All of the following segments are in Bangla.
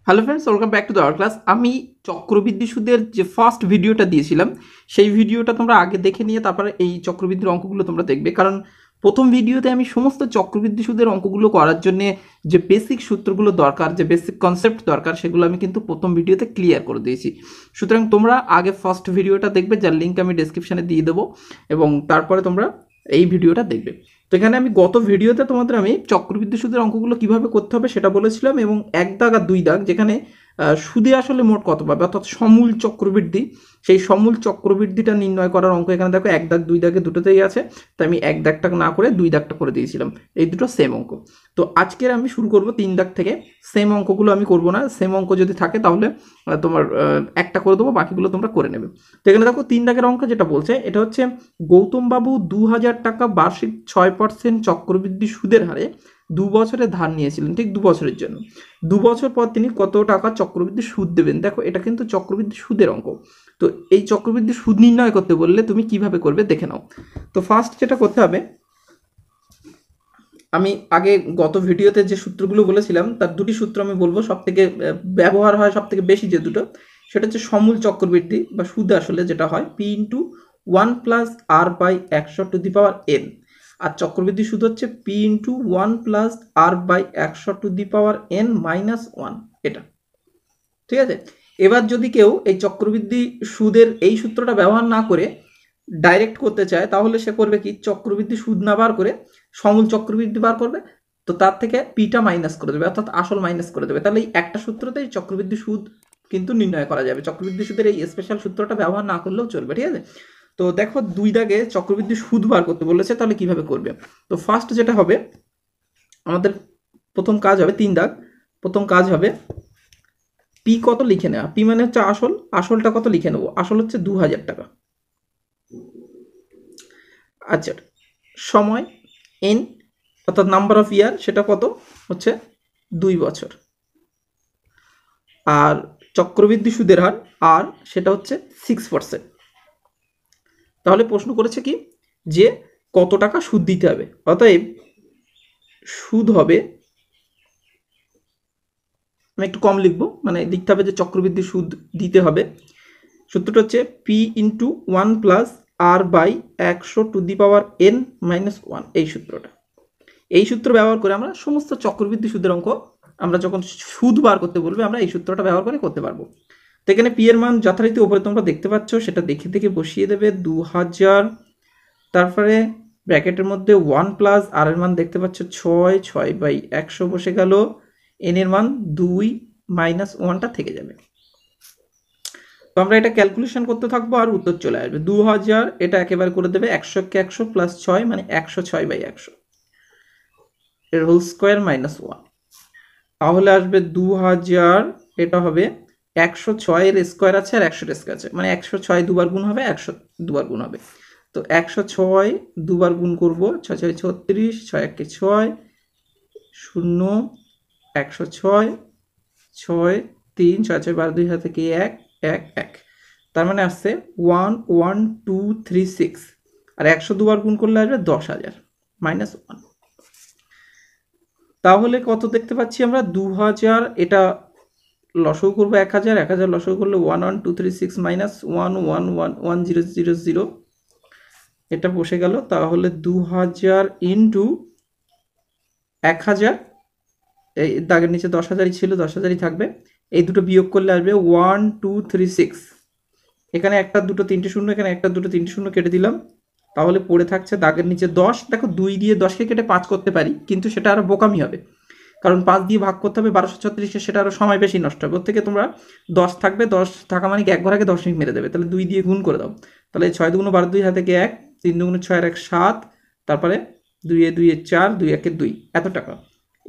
Hello friends, welcome back to the our class. আমি চক্রবৃদ্ধি সুদের যে ফার্স্ট ভিডিওটা দিয়েছিলাম সেই ভিডিওটা তোমরা আগে দেখে নিয়ে তারপরে এই চক্রবৃদ্ধির অঙ্কগুলো তোমরা দেখবে। কারণ প্রথম ভিডিওতে আমি সমস্ত চক্রবৃদ্ধি সুদের অঙ্কগুলো করার জন্য যে বেসিক সূত্রগুলো দরকার, যে বেসিক কনসেপ্ট দরকার, সেগুলো আমি কিন্তু প্রথম ভিডিওতে ক্লিয়ার করে দিয়েছি। সুতরাং তোমরা আগে ফার্স্ট ভিডিওটা দেখবে, যার লিঙ্ক আমি ডেসক্রিপশানে দিয়ে দেবো, এবং তারপরে তোমরা এই ভিডিওটা দেখবে। তো এখানে আমি গত ভিডিওতে তোমাদের আমি চক্রবৃদ্ধি সুদের অঙ্কগুলো কিভাবে করতে হবে সেটা বলেছিলাম, এবং এক দাগ আর দুই দাগ, যেখানে সুদে আসলে মোট কত পাবে অর্থাৎ সমূল চক্রবৃদ্ধি, সেই সমূল চক্রবৃদ্ধিটা নির্ণয় করার অঙ্ক এখানে দেখো এক দাগ দুই দাগে দুটোতেই আছে। তাই আমি এক দাগটা না করে দুই দাগটা করে দিয়েছিলাম। এই দুটো সেম অঙ্ক। তো আজকের আমি শুরু করব তিন দাগ থেকে। সেম অঙ্কগুলো আমি করব না, সেম অঙ্ক যদি থাকে তাহলে তোমার একটা করে দেবো, বাকিগুলো তোমরা করে নেবে। তো এখানে দেখো তিন দাগের অঙ্ক যেটা বলছে, এটা হচ্ছে গৌতম বাবু 2000 টাকা বার্ষিক 6% চক্রবৃদ্ধি সুদের হারে 2 বছরে ধার নিয়েছিলেন, ঠিক 2 বছরের জন্য। 2 বছর পর তিনি কত টাকা চক্রবৃদ্ধি সুদ দেবেন। দেখো এটা কিন্তু চক্রবৃদ্ধি সুদের অঙ্ক। তো এই চক্রবৃদ্ধি সুদ নির্ণয় করতে বললে তুমি কিভাবে করবে দেখে নাও। তো ফার্স্ট যেটা করতে হবে, আমি আগে গত ভিডিওতে যে সূত্রগুলো বলেছিলাম তার দুটি সূত্র আমি বলবো, সব থেকে ব্যবহার হয় সব থেকে বেশি যে দুটো, সেটা হচ্ছে সমূল চক্রবৃদ্ধি বা সুদ আসলে যেটা হয় পি ইন্টু 1+r/100^n, আর চক্রবৃদ্ধি সুদ হচ্ছে পি ইন্টু 1+r/100^n-1, এটা ঠিক আছে। এবার যদি কেউ এই চক্রবৃদ্ধি সুদের এই সূত্রটা ব্যবহার না করে ডাইরেক্ট করতে চায়, তাহলে সে করবে কি, চক্রবৃদ্ধি সুদ না বার করে সমূল চক্রবৃদ্ধি বার করবে। তো তার থেকে পিটা মাইনাস করে দেবে, অর্থাৎ আসল মাইনাস করে দেবে। তাহলে এই একটা সূত্রতেই চক্রবৃদ্ধি সুদ কিন্তু নির্ণয় করা যাবে। চক্রবৃদ্ধি সুদের এই স্পেশাল সূত্রটা ব্যবহার না করলেও চলবে, ঠিক আছে। তো দেখো দুই দাগে চক্রবৃদ্ধি সুদ বার করতে বলেছে, তাহলে কিভাবে করবে। তো ফার্স্ট যেটা হবে, আমাদের প্রথম কাজ হবে তিন দাগ, প্রথম কাজ হবে পি কত লিখে নেওয়া। পি মানে হচ্ছে আসল, আসলটা কত লিখে নেবো, আসল হচ্ছে 2000 টাকা। আচ্ছা, সময় এন অর্থাৎ নাম্বার অফ ইয়ার, সেটা কত হচ্ছে 2 বছর। আর চক্রবৃদ্ধি সুদের হার আর সেটা হচ্ছে 6%। তাহলে প্রশ্ন করেছে কি, যে কত টাকা সুদ দিতে হবে। অতএব সুদ হবে, আমি একটু কম লিখবো, মানে লিখতে হবে যে চক্রবৃদ্ধি সুদ দিতে হবে। সূত্রটা হচ্ছে পি ইন্টু 1+r/100^n-1, এই সূত্রটা। এই সূত্র ব্যবহার করে আমরা সমস্ত চক্রবৃদ্ধি সুদের অঙ্ক আমরা যখন সুদ বার করতে বলবে আমরা এই সূত্রটা ব্যবহার করে করতে পারবো। তো এখানে পি এর মান যথারীতি উপরে তোমরা দেখতে পাচ্ছ, সেটা দেখে দেখে বসিয়ে দেবে 2000। তারপরে ব্র্যাকেটের মধ্যে 1 আর এর মান দেখতে পাচ্ছ 6/100 বসে গেল। এন এর মান 2 - 1টা থেকে যাবে। তো আমরা এটা ক্যালকুলেশন করতে থাকবো আর উত্তর চলে আসবে 2000। এটা একেবারে করে দেবে 100 কে 100 প্লাস 6 মানে 106/100 এর হোল স্কোয়ার -1। তাহলে আসবে 2000, এটা হবে 106 এর স্কোয়ার আছে আর 100 এর স্কোয়ার আছে, মানে 106 দুবার গুণ হবে, 100 দুবার গুণ হবে। তো 106 দুবার গুণ করবো, 6 6 36, 6 1 6, 0 106, 6 3 6 6 12 2 থেকে 1 1 1, তার মানে আসছে 11236। আর 100 দুবার গুণ করলে আসবে 10,000 -1। তাহলে কত দেখতে পাচ্ছি আমরা, 2000, এটা লসও করবো 1000, 1000 লসও করলে 11236 -1111000, এটা বসে গেল। তাহলে 2000 ইন্টু 1000, এই দাগের নিচে 10,000ই ছিল, 10,000ই থাকবে। এই দুটো বিয়োগ করলে আসবে 1236। এখানে একটা দুটো তিনটে শূন্য, এখানে একটা দুটো তিনটে শূন্য কেটে দিলাম। তাহলে পড়ে থাকছে দাগের নিচে 10। দেখো 2 দিয়ে 10কে কেটে 5 করতে পারি, কিন্তু সেটা আরো বোকামি হবে, কারণ 5 দিয়ে ভাগ করতে হবে 1236-কে, সেটা আরো সময় বেশি নষ্ট হবে। ওর থেকে তোমরা 10 থাকবে, 10 থাকা মানে এক ঘর আগে দশমিক মেরে দেবে। তাহলে 2 দিয়ে গুণ করে দাও। তাহলে 6 দুগুণ 12, 2 হাতে 1, 3 দুগুণ 6 আর 1 7, তারপরে 2 এ 2 এ 4, 2 1 2, এত টাকা।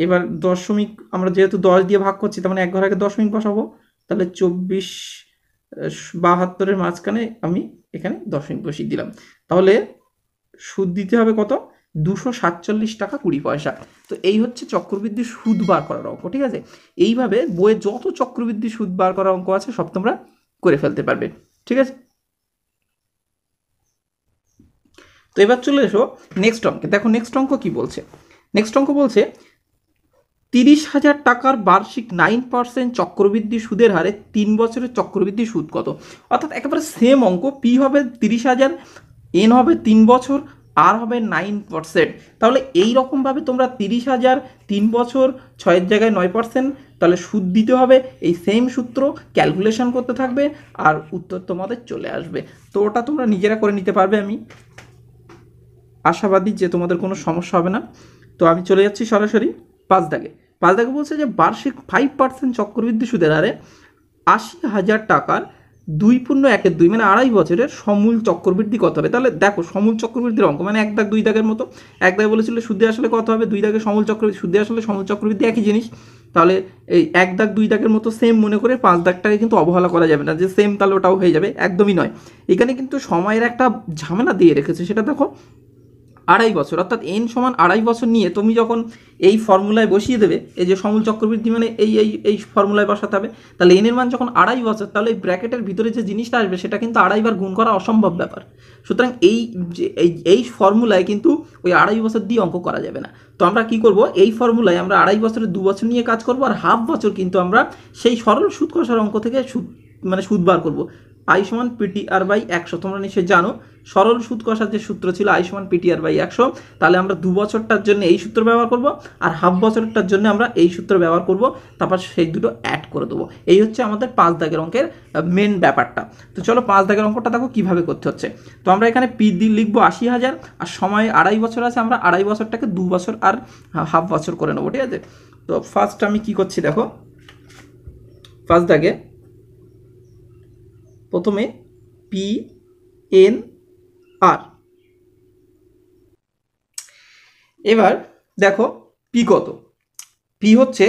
এবার দশমিক আমরা যেহেতু 10 দিয়ে ভাগ করছি, তার মানে এক ঘর আগে দশমিক বসাবো। তাহলে 24 72-এর মাঝখানে আমি এখানে দশমিক বসিয়ে দিলাম। তাহলে সুদ দিতে হবে কত, 247 টাকা 20 পয়সা। তো এই হচ্ছে চক্রবৃদ্ধি সুদ বার করার অঙ্ক, ঠিক আছে। এইভাবে বইয়ে যত চক্রবৃদ্ধি সুদ বার করার অঙ্ক আছে সব তোমরা করে ফেলতে পারবে, ঠিক আছে। তো এবার চলে এসো নেক্সট অঙ্কে। দেখো নেক্সট অঙ্ক কি বলছে। নেক্সট অঙ্ক বলছে 30,000 টাকার বার্ষিক 9% চক্রবৃদ্ধি সুদের হারে 3 বছরের চক্রবৃদ্ধি সুদ কত? অর্থাৎ একেবারে সেম অঙ্ক, পি হবে 30,000, এন হবে 3 বছর, আর হবে 9%। তাহলে এই রকমভাবে তোমরা 30,000 3 বছর 6-এর জায়গায় 9%, তাহলে সুদ দিতে হবে, এই সেম সূত্র ক্যালকুলেশন করতে থাকবে আর উত্তর তোমাদের চলে আসবে। তো ওটা তোমরা নিজেরা করে নিতে পারবে, আমি আশাবাদী যে তোমাদের কোনো সমস্যা হবে না। তো আমি চলে যাচ্ছি সরাসরি 5 দাগে। 5 দাগে বলছে যে বার্ষিক 5% চক্রবৃদ্ধি সুদের হারে 80,000 টাকার 2.1/2 মানে 2.5 বছরের সমূল চক্রবৃদ্ধি কত হবে? তাহলে দেখো সমূল চক্রবৃদ্ধির অঙ্ক মানে 1 দাগ 2 দাগের মতো। 1 দাগে বলেছিল সুদে আসলে কত হবে, 2 দাগে সমূল চক্রবৃদ্ধি, সুদে আসলে সমূল চক্রবৃদ্ধি একই জিনিস। তাহলে এই 1 দাগ 2 দাগের মতো সেম মনে করে 5 দাগটাকে কিন্তু অবহেলা করা যাবে না যে সেম তাহলে ওটাও হয়ে যাবে, একদমই নয়। এখানে কিন্তু সময়ের একটা ঝামেলা দিয়ে রেখেছে, সেটা দেখো 2.5 বছর, অর্থাৎ এন সমান 2.5 বছর নিয়ে তুমি যখন এই ফর্মুলায় বসিয়ে দেবে, এই যে সমূল চক্রবৃদ্ধি মানে এই ফর্মুলায় বসাতে হবে, তাহলে এন এর মান যখন 2.5 বছর, তাহলে এই ব্র্যাকেটের ভিতরে যে জিনিসটা আসবে সেটা কিন্তু 2.5 বার গুণ করা অসম্ভব ব্যাপার। সুতরাং এই ফর্মুলায় কিন্তু ওই 2.5 বছর দিয়ে অঙ্ক করা যাবে না। তো আমরা কি করব, এই ফর্মুলায় আমরা 2.5 বছরের 2 বছর নিয়ে কাজ করব, আর হাফ বছর কিন্তু আমরা সেই সরল সুদ কষার অঙ্ক থেকে সুদ বার করব। আই সমান পিটিআর বাই 100, তোমরা নিশ্চয়ই জানো সরল সুদ কষার যে সূত্র ছিল আই সমান পিটিআর বাই 100। তাহলে আমরা 2 বছরটার জন্য এই সূত্র ব্যবহার করব, আর হাফ বছরটার জন্য আমরা এই সূত্র ব্যবহার করব, তারপর সেই দুটো অ্যাড করে দেবো। এই হচ্ছে আমাদের 5 দাগের অঙ্কের মেন ব্যাপারটা। তো চলো 5 দাগের অঙ্কটা দেখো কিভাবে করতে হচ্ছে। তো আমরা এখানে পি দিয়ে লিখবো 80,000, আর সময় 2.5 বছর আছে, আমরা 2.5 বছরটাকে 2 বছর আর হাফ বছর করে নেবো, ঠিক আছে। তো ফার্স্ট আমি কি করছি দেখো, 5 দাগে প্রথমে পি এন আর, এবার দেখো পি কত, পি হচ্ছে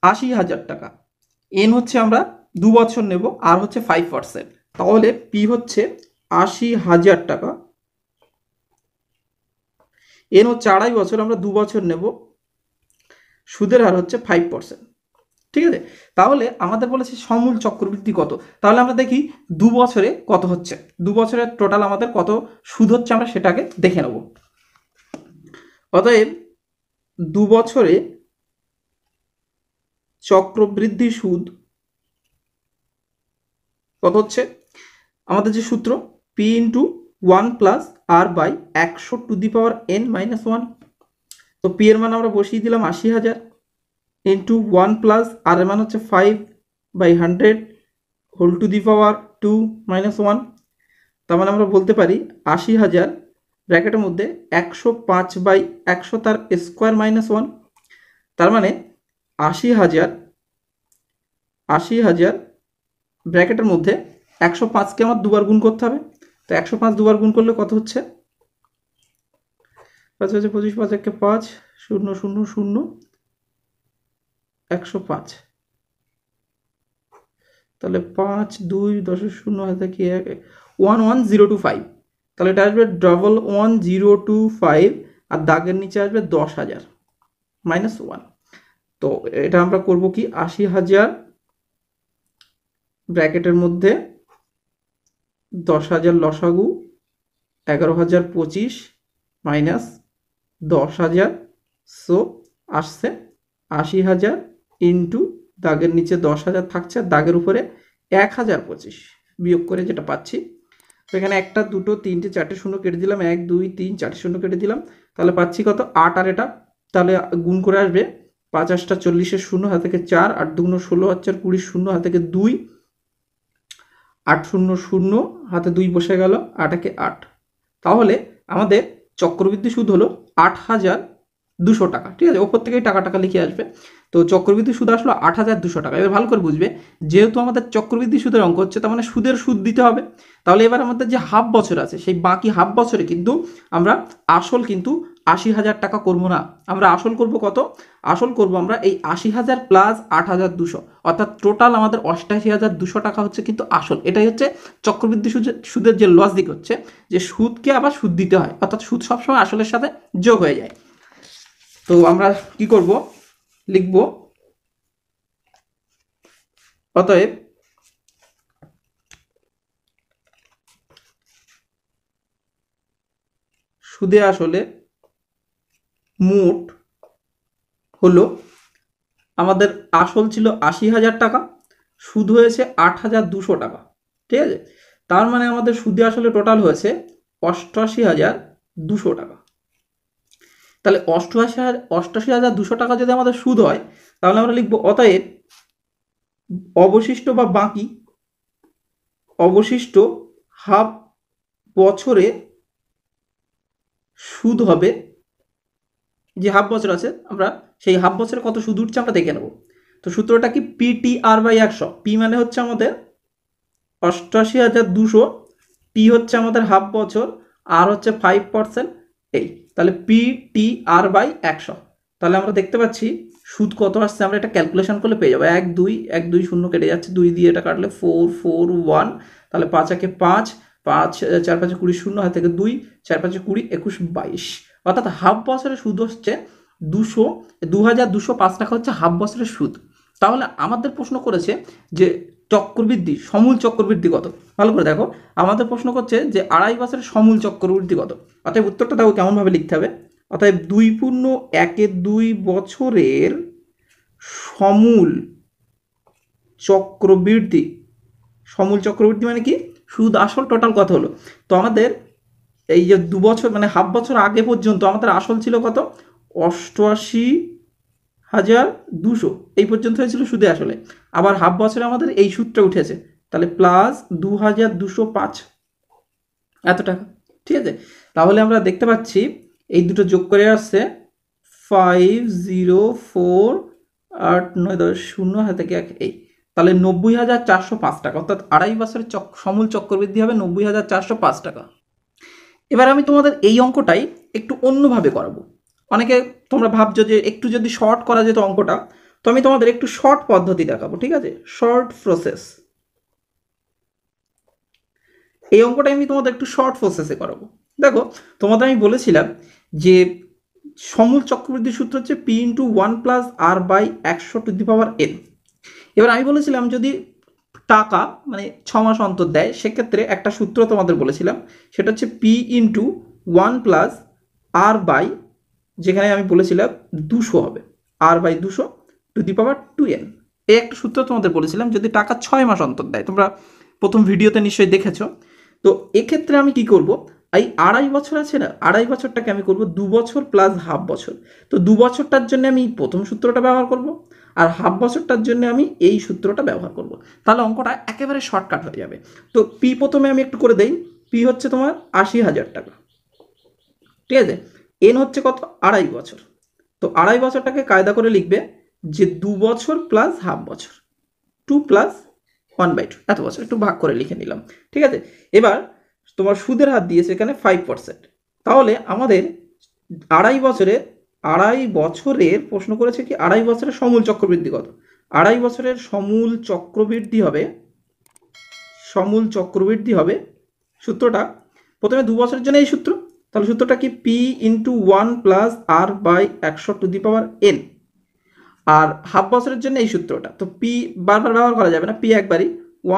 80,000 টাকা, এন হচ্ছে আমরা 2 বছর নেব, আর হচ্ছে 5%, তাহলে পি হচ্ছে 80,000 টাকা, এন হচ্ছে 2.5 বছর, আমরা 2 বছর নেব, সুদের হার হচ্ছে 5%, ঠিক আছে। তাহলে আমাদের বলেছে সমূল চক্রবৃদ্ধি কত, তাহলে আমরা দেখি 2 বছরে কত হচ্ছে, 2 বছরের টোটাল আমাদের কত সুদ হচ্ছে আমরা সেটাকে দেখে নেব। অতএব 2 বছরে চক্রবৃদ্ধি সুদ কত হচ্ছে, আমাদের যে সূত্র P into 1 plus R by 100 to the power N minus 1। তো পি এর মান আমরা বসিয়ে দিলাম 80,000 ইন্টু 1 প্লাস আর এর মান হচ্ছে 5/100 whole to the power 2 minus 1। তার মানে আমরা বলতে পারি 80,000 ব্র্যাকেটের মধ্যে 105/100 তার স্কোয়ার মাইনাস 1। তার মানে 80,000 ব্র্যাকেটের মধ্যে 105কে আমার দুবার গুণ করতে হবে। তো 105 দুবার গুণ করলে কত হচ্ছে, 5 5 25 5 1 5 0 0 0 105, তাহলে 5 2 10 0 হাতে কি 11025, তাহলে এটা আসবে 11025, আর দাগের নিচে আসবে 10,000 মাইনাস 1। তো এটা আমরা করব কি, 80,000 ব্র্যাকেটের মধ্যে 10,000 লসাগু 11,025 মাইনাস 10,000, সো আসছে 80,000 ইন্টু দাগের নিচে 10,000 থাকছে, আর দাগের উপরে 1,025 বিয়োগ করে যেটা পাচ্ছি। তো এখানে 1 2 3 4 শূন্য কেটে দিলাম, 1 2 3 4 শূন্য কেটে দিলাম, তাহলে পাচ্ছি কত 8, আর এটা তাহলে গুণ করে আসবে 5 8 40 শূন্য হাত থেকে 4, 8 2 16 আর 4 20 শূন্য হাত থেকে 2, 8 0 0 হাতে 2 বসে গেল, 8 একে 8। তাহলে আমাদের চক্রবৃদ্ধি সুদ হলো 8,200 টাকা, ঠিক আছে, ওপর থেকেই টাকা লিখে আসবে। তো চক্রবৃদ্ধি সুদ আসলো 8,200 টাকা। এবার ভালো করে বুঝবে, যেহেতু আমাদের চক্রবৃদ্ধি সুদের অঙ্ক হচ্ছে, তার মানে সুদের সুদ দিতে হবে। তাহলে এবার আমাদের যে হাফ বছর আছে, সেই বাকি হাফ বছরে কিন্তু আমরা আসল কিন্তু 80,000 টাকা করবো না, আমরা আসল করব কত, আসল করব আমরা এই 80,000 প্লাস 8,200, অর্থাৎ টোটাল আমাদের 88,200 টাকা হচ্ছে কিন্তু আসল। এটাই হচ্ছে চক্রবৃদ্ধি সুদের যে লজিক হচ্ছে, যে সুদকে আবার সুদ দিতে হয়, অর্থাৎ সুদ সবসময় আসলের সাথে যোগ হয়ে যায়। তো আমরা কি করব, লিখব অতএব সুদে আসলে মোট হলো আমাদের আসল ছিল 80,000 টাকা, সুদ হয়েছে 8,200 টাকা। ঠিক আছে, তার মানে আমাদের সুদে আসলে টোটাল হয়েছে 88,200 টাকা। তাহলে 88,200 টাকা যদি আমাদের সুদ হয়, তাহলে আমরা লিখবো অতএব অবশিষ্ট বা বাকি অবশিষ্ট হাফ বছরে সুদ হবে, যে হাফ বছর আছে আমরা সেই হাফ বছরে কত সুদ উঠছে আমরা দেখে নেব। তো সূত্রটা কি, PTR/100। পি মানে হচ্ছে আমাদের 88,200, টি হচ্ছে আমাদের হাফ বছর, আর হচ্ছে 5%। এই তাহলে PTR/100। তাহলে আমরা দেখতে পাচ্ছি সুদ কত আসছে, আমরা এটা ক্যালকুলেশন করলে পেয়ে যাবো। 1 2 0 কেটে যাচ্ছে, 2 দিয়ে এটা কাটলে 4 4 1, তাহলে 5 একে 5, 5 4 5 20, 0 হাত থেকে 2, 4 5 20, 21 22। অর্থাৎ হাফ বছরের সুদ হচ্ছে 2,205 টাকা হচ্ছে হাফ বছরের সুদ। তাহলে আমাদের প্রশ্ন করেছে যে চক্রবৃদ্ধি, সমূল চক্রবৃদ্ধি কত। ভালো করে দেখো, আমাদের প্রশ্ন করছে যে 2.5 বছরের সমূল চক্রবৃদ্ধি কত। অতএব উত্তরটা দেখো কেমনভাবে লিখতে হবে। অতএব 2.1 বছরের সমূল চক্রবৃদ্ধি। সমূল চক্রবৃদ্ধি মানে কি, সুদ আসল টোটাল কত হলো। তো আমাদের এই যে 2 বছর মানে হাফ বছর আগে পর্যন্ত আমাদের আসল ছিল কত, 88,200 এই পর্যন্ত হয়েছিল সুদে আসলে। আবার হাফ বছরে আমাদের এই সুদটা উঠেছে, তাহলে প্লাস 2,205 এত টাকা। ঠিক আছে, তাহলে আমরা দেখতে পাচ্ছি এই দুটো যোগ করে আসছে 504,890 হাতে থেকে এই, তাহলে 90,405 টাকা। অর্থাৎ 2.5 বছরের সমূল চক্রবৃদ্ধি হবে 90,405 টাকা। এবার আমি তোমাদের এই অঙ্কটাই একটু অন্যভাবে করাবো। অনেকে তোমরা ভাবছো যে একটু যদি শর্ট করা যেত অঙ্কটা, তো আমি তোমাদের একটু শর্ট পদ্ধতি দেখাবো। ঠিক আছে, শর্ট প্রসেস। এই অঙ্কটা আমি তোমাদের একটু শর্ট প্রসেসে করাবো। দেখো, তোমাদের আমি বলেছিলাম যে সমূল চক্রবৃদ্ধি সূত্র হচ্ছে P×1+R/100⁴n। এবার আমি বলেছিলাম যদি টাকা মানে 6 মাস অন্তর দেয়, সেক্ষেত্রে একটা সূত্র তোমাদের বলেছিলাম, সেটা হচ্ছে P×1+R/, যেখানে আমি বলেছিলাম 200 হবে, R/200⁴n। এই একটা সূত্র তোমাদের বলেছিলাম যদি টাকা 6 মাস অন্তর দেয়। তোমরা প্রথম ভিডিওতে নিশ্চয়ই দেখেছো। তো এক্ষেত্রে আমি কি করব, এই 2.5 বছর আছে না, 2.5 বছরটাকে আমি করব 2 বছর প্লাস হাফ বছর। তো 2 বছরটার জন্য আমি প্রথম সূত্রটা ব্যবহার করব, আর হাফ বছরটার জন্য আমি এই সূত্রটা ব্যবহার করব। তাহলে অঙ্কটা একেবারে শর্টকাট হয়ে যাবে। তো পি প্রথমে আমি একটু করে দেই। পি হচ্ছে তোমার 80,000 টাকা। ঠিক আছে, এন হচ্ছে কত, 2.5 বছর। তো 2.5 বছরটাকে কায়দা করে লিখবে যে 2 বছর প্লাস হাফ বছর, 2 প্লাস 1/2 এত বছর, একটু ভাগ করে লিখে নিলাম। ঠিক আছে, এবার তোমার সুদের হার দিয়েছে এখানে 5%। তাহলে আমাদের 2.5 বছরের প্রশ্ন করেছে কি, 2.5 বছরের সমূল চক্রবৃদ্ধি কত। 2.5 বছরের সমূল চক্রবৃদ্ধি হবে সূত্রটা প্রথমে 2 বছরের জন্য এই সূত্র। তাহলে সূত্রটা কি, P×1+R/100⁴n। আর হাফ বছরের জন্য এই সূত্রটা, তো পি বারবার ব্যবহার করা যাবে না, পি একবারই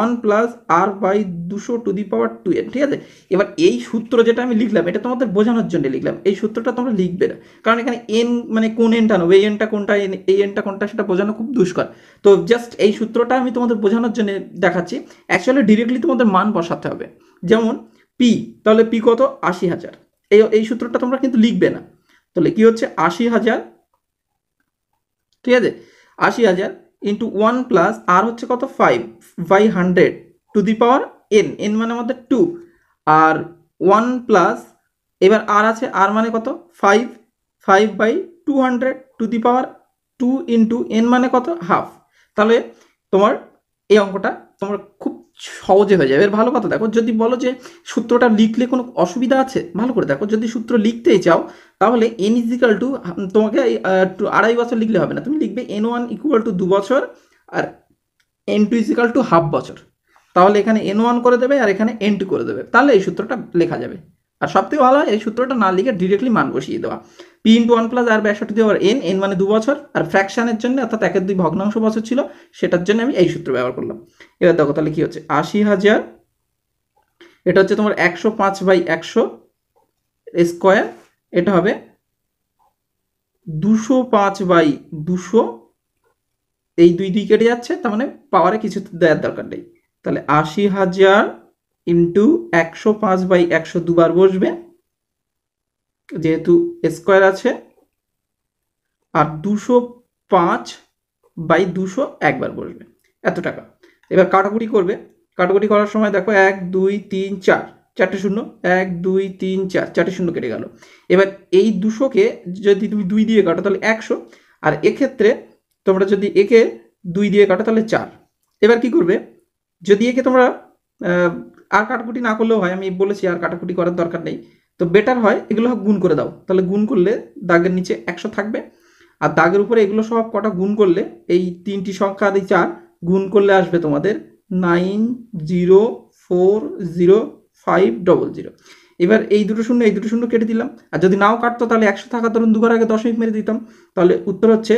1+R/200⁴n। ঠিক আছে, এবার এই সূত্র যেটা আমি লিখলাম এটা তোমাদের বোঝানোর জন্য লিখলাম, এই সূত্রটা তোমরা লিখবে না, কারণ এখানে এন মানে কোন এনটা নেবে, এই এনটা কোনটা, এই এনটা কোনটা সেটা বোঝানো খুব দুষ্কর। তো জাস্ট এই সূত্রটা আমি তোমাদের বোঝানোর জন্য দেখাচ্ছি। অ্যাকচুয়ালি ডিরেক্টলি তোমাদের মান বসাতে হবে। যেমন পি, তাহলে পি কত, 80,000। এই সূত্রটা তোমরা কিন্তু লিখবে না। তাহলে কি হচ্ছে 80,000, ঠিক আছে, 80,000 ইন্টু 1 প্লাস আর হচ্ছে কত, 5/100⁴n, এন মানে আমাদের 2, আর 1 প্লাস এবার আর আছে, আর মানে কত 5, 5/200⁴2 ইন্টু এন মানে কত, হাফ। তাহলে তোমার এই অঙ্কটা তোমার খুব সহজে হয়ে যাবে। এর ভালো কথা দেখো, যদি বলো যে সূত্রটা লিখলে কোনো অসুবিধা আছে, ভালো করে দেখো, যদি সূত্র লিখতেই চাও তাহলে n ইজিক্যাল টু, তোমাকে 2.5 বছর লিখলে হবে না, তুমি লিখবে n1 ইকুয়াল টু 2 বছর আর n2 ইজিক্যাল টু হাফ বছর। তাহলে এখানে n1 করে দেবে আর এখানে n2 করে দেবে, তাহলে এই সূত্রটা লেখা যাবে। আর সবথেকে ভালো হয় এই সূত্রটা না লিখে ডিরেক্টলি মান বসিয়ে দেওয়া। P×1+R/100⁴n, n মানে 2 বছর, আর ফ্র্যাকশনের জন্য অর্থাৎ 1/2 ভগ্নাংশ বছর ছিল সেটার জন্য আমি এই সূত্র ব্যবহার করলাম। এবার দেখো তাহলে কি হচ্ছে, 80,000 এটা হচ্ছে তোমার 105/100 স্কোয়ার, এটা হবে 205/200 এই 2 2 কেটে যাচ্ছে, তার মানে পাওয়ারে কিছু দেওয়ার দরকার নেই। তাহলে 80,000 ইন্টু 105/100 দুবার বসবে, যেহেতু স্কোয়ার আছে, আর 205/200 একবার বসবে, এত টাকা। এবার কাটাকুটি করবে, কাটাকুটি করার সময় দেখো 1 2 3 4, 4টে শূন্য, 1 2 3 4, 4টে শূন্য কেটে গেল। এবার এই 200কে যদি তুমি 2 দিয়ে কাটো তাহলে 100, আর এক্ষেত্রে তোমরা যদি একে 2 দিয়ে কাটো তাহলে 4। এবার কি করবে, যদি একে তোমরা আর কাটাকুটি না করলেও হয়, আমি বলেছি আর কাটাকুটি করার দরকার নেই, তো বেটার হয় এগুলো গুণ করে দাও। তাহলে গুণ করলে দাগের নিচে 100 থাকবে, আর দাগের উপরে এগুলো সব কটা গুণ করলে এই 3টি সংখ্যা আর এই 4 গুণ করলে আসবে তোমাদের 90405000। এবার এই দুটো শূন্য এই দুটো শূন্য কেটে দিলাম, আর যদি নাও কাটতো তাহলে 100 থাকা ধরুন 2 ঘর আগে দশমিক মেরে দিতাম, তাহলে উত্তর হচ্ছে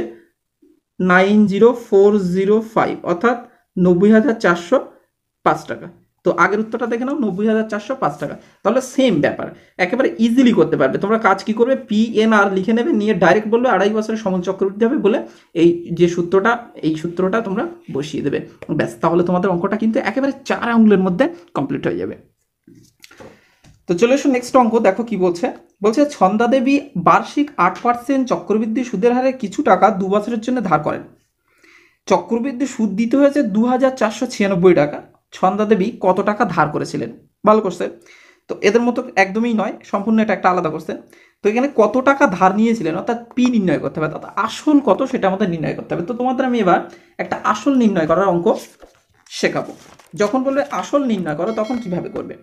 90405, অর্থাৎ 90,405 টাকা। তো আগের উত্তরটা দেখে নাও, 90,405 টাকা। তাহলে সেম ব্যাপার, একেবারে ইজিলি করতে পারবে। তোমরা কাজ কি করবে, PNR লিখে নেবে, নিয়ে ডাইরেক্ট বলবে 2.5 বছরের সমল চক্রবৃদ্ধি হবে বলে এই যে সূত্রটা, এই সূত্রটা তোমরা বসিয়ে দেবে, ব্যাস। তাহলে তোমাদের অঙ্কটা কিন্তু একেবারে 4 আঙুলের মধ্যে কমপ্লিট হয়ে যাবে। তো চলে এসো নেক্সট অঙ্ক, দেখো কি বলছে। বলছে ছন্দা দেবী বার্ষিক 8% চক্রবৃদ্ধি সুদের হারে কিছু টাকা 2 বছরের জন্য ধার করেন। চক্রবৃদ্ধি সুদ দিতে হয়েছে 2,496 টাকা। ছন্দা দেবী কত টাকা ধার করেছিলেন? ভালো করছে। তো এদের মতো একদমই নয়, সম্পূর্ণ এটা একটা আলাদা করছে। তো এখানে কত টাকা ধার নিয়েছিলেন অর্থাৎ পি নির্ণয় করতে হবে, অর্থাৎ আসল কত সেটা আমাদের নির্ণয় করতে হবে। তো তোমাদের আমি এবার একটা আসল নির্ণয় করার অঙ্ক শেখাবো। যখন বলবে আসল নির্ণয় করো তখন কিভাবে করবে।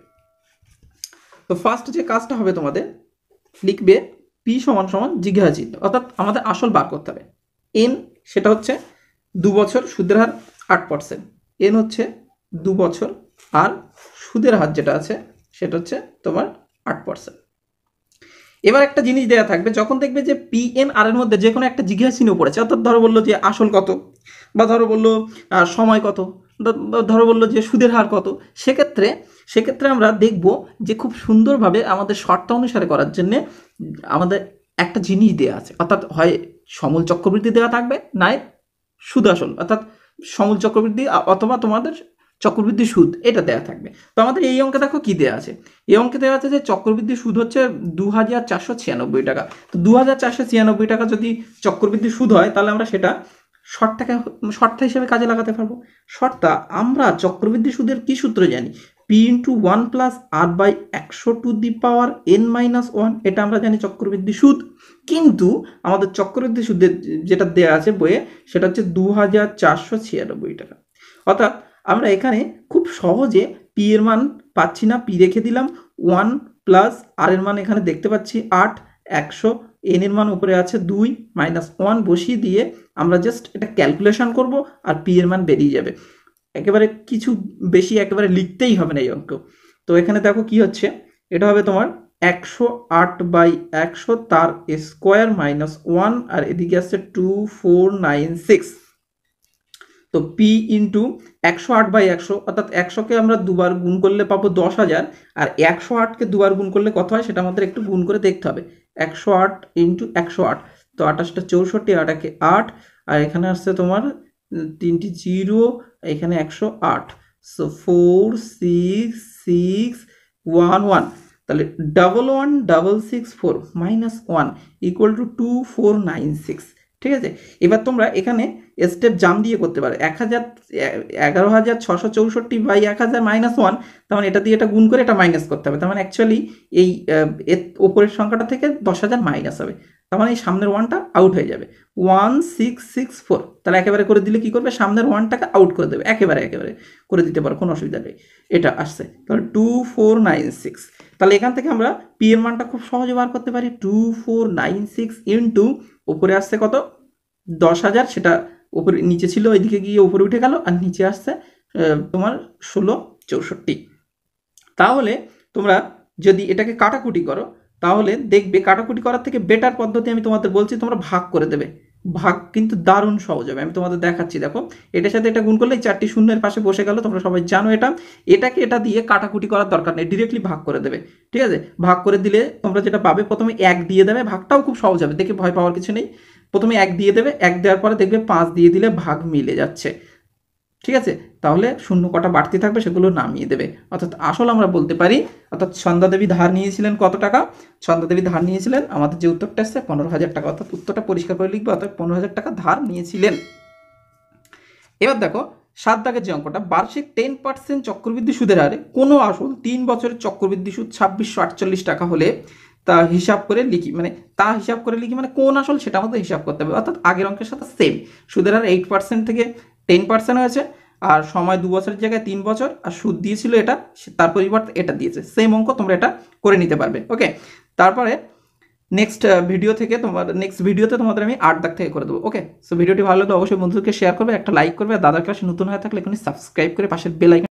তো ফার্স্ট যে কাজটা হবে, তোমাদের লিখবে পি সমান সমান জিজ্ঞাসা চিহ্ন, অর্থাৎ আমাদের আসল বার করতে হবে। এন সেটা হচ্ছে 2 বছর, সুদের হার 8%। এন হচ্ছে 2 বছর, আর সুদের হার যেটা আছে সেটা হচ্ছে তোমার 8%। এবার একটা জিনিস দেওয়া থাকবে, যখন দেখবে যে PNR এর মধ্যে যে কোনো একটা জিজ্ঞাসা চিহ্ন পড়েছে, অর্থাৎ ধরো বললো যে আসল কত, বা ধরো বললো সময় কত, ধরো বললো যে সুদের হার কত, সেক্ষেত্রে আমরা দেখব যে খুব সুন্দরভাবে আমাদের শর্ত অনুসারে করার জন্য আমাদের একটা জিনিস দেওয়া আছে, অর্থাৎ হয় সমল চক্রবৃদ্ধি দেওয়া থাকবে, নয় সুদ আসল, অর্থাৎ সমল চক্রবৃদ্ধি অথবা তোমাদের চক্রবৃদ্ধি সুদ, এটা দেওয়া থাকবে। তো আমাদের এই অঙ্কে দেখো কি দেওয়া আছে, এই অঙ্কে দেওয়া আছে যে চক্রবৃদ্ধি সুদ হচ্ছে 2,496 টাকা। তো 2,496 টাকা যদি চক্রবৃদ্ধি সুদ হয়, তাহলে আমরা সেটা শর্তা হিসেবে কাজে লাগাতে পারবো। শর্তা আমরা চক্রবৃদ্ধি সুদের কি সূত্র জানি, পি ইন্টু 1 প্লাস r/100⁻n-1, এটা আমরা জানি চক্রবৃদ্ধি সুদ। কিন্তু আমাদের চক্রবৃদ্ধি সুদের যেটা দেওয়া আছে বইয়ে, সেটা হচ্ছে 2,496 টাকা। অর্থাৎ আমরা এখানে খুব সহজে পি এর মান পাচ্ছি না, পি রেখে দিলাম, 1 প্লাস আর এর মান এখানে দেখতে পাচ্ছি 8, 100, এন এর মান উপরে আছে 2, -1 বসিয়ে দিয়ে আমরা জাস্ট এটা ক্যালকুলেশন করব, আর পি এর মান বেরিয়ে যাবে। একেবারে কিছু বেশি একেবারে লিখতেই হবে না এই অঙ্ক। তো এখানে দেখো কি হচ্ছে, এটা হবে তোমার 108/100 তার স্কোয়ার -1, আর এদিকে আসছে 2496। তো পি ইন্টু 108/100, অর্থাৎ 100কে আমরা দুবার গুণ করলে পাবো 10,000, আর 108কে দুবার গুণ করলে কত হয় সেটা আমাদের একটু গুণ করে দেখতে হবে। 108 ইন্টু 108, তো 28টা 64, 8 একে 8, আর এখানে আসছে তোমার 3টি 0, এখানে 108, সো 46611, তাহলে 11,664 -1 ইকুয়াল টু 2496। ঠিক আছে, এবার তোমরা এখানে স্টেপ জাম দিয়ে করতে পারো। 11,664/1000 -1, তার মানে এটা দিয়ে এটা গুণ করে এটা মাইনাস করতে হবে। তার মানে অ্যাকচুয়ালি এই ওপরের সংখ্যাটা থেকে 10,000 মাইনাস হবে, তার মানে এই সামনের 1টা আউট হয়ে যাবে, 1664। তাহলে একেবারে করে দিলে কি করবে, সামনের 1টাকে আউট করে দেবে, একেবারে করে দিতে পারো, কোনো অসুবিধা নেই। এটা আসছে তাহলে 2496। তাহলে এখান থেকে আমরা পি এর মানটা খুব সহজে বার করতে পারি। 2496 ইন্টু উপরে আসছে কত, 10,000, সেটা উপরে নিচে ছিল, ওইদিকে গিয়ে উপরে উঠে গেল, আর নিচে আসছে তোমার 1664। তাহলে তোমরা যদি এটাকে কাটাকুটি করো, তাহলে দেখবে কাটাকুটি করার থেকে বেটার পদ্ধতি আমি তোমাদের বলছি, তোমরা ভাগ করে দেবে। ভাগ কিন্তু দারুণ সহজ হবে, আমি তোমাদের দেখাচ্ছি। দেখো এটার সাথে এটা গুণ করলে 4টি শূন্যের পাশে বসে গেল, তোমরা সবাই জানো এটাকে এটা দিয়ে কাটাকুটি করার দরকার নেই, ডিরেক্টলি ভাগ করে দেবে। ঠিক আছে, ভাগ করে দিলে তোমরা যেটা পাবে, প্রথমে 1 দিয়ে দেবে, ভাগটাও খুব সহজ হবে, দেখে ভয় পাওয়ার কিছু নেই। প্রথমে 1 দিয়ে দেবে, 1 দেওয়ার পরে দেখবে 5 দিয়ে দিলে ভাগ মিলে যাচ্ছে, ঠিক আছে? তাহলে শূন্য কটা বাড়তি থাকবে সেগুলো নামিয়ে দেবে। অর্থাৎ আসল আমরা বলতে পারি, অর্থাৎ সন্ধ্যাদেবী ধার নিয়েছিলেন কত টাকা? সন্ধ্যাদেবী ধার নিয়েছিলেন, আমাদের যে উত্তরটা আসছে 15,000 টাকা, অর্থাৎ উত্তরটা পরিষ্কার করে লিখবে, অর্থাৎ 15,000 টাকা ধার নিয়েছিলেন। এবার দেখো 7 দাগের যে অঙ্কটা, বার্ষিক 10% চক্রবৃদ্ধি সুদের হারে কোনো আসল 3 বছরের চক্রবৃদ্ধি সুদ 2648 টাকা হলে তা হিসাব করে লিখি, মানে তা হিসাব করে লিখি মানে কোন আসল সেটা আমাদের হিসাব করতে হবে। অর্থাৎ আগের অঙ্কের সাথে সেম, সুদের হার 8% থেকে 10% হয়েছে, আর সময় 2 বছরের জায়গায় 3 বছর, আর সুদ দিয়েছিল এটা, তার পরিবর্তে এটা দিয়েছে, সেম অঙ্ক তোমরা এটা করে নিতে পারবে। ওকে, তারপরে নেক্সট ভিডিওতে তোমাদের আমি 8 দাগ থেকে করে দেবো। ওকে, সো ভিডিওটি ভালো লাগলে অবশ্যই বন্ধুদেরকে শেয়ার করবে, একটা লাইক করবে, আর দাদার ক্লাসে নতুন হয়ে থাকলে এখনই সাবস্ক্রাইব করে পাশের বেল আইকন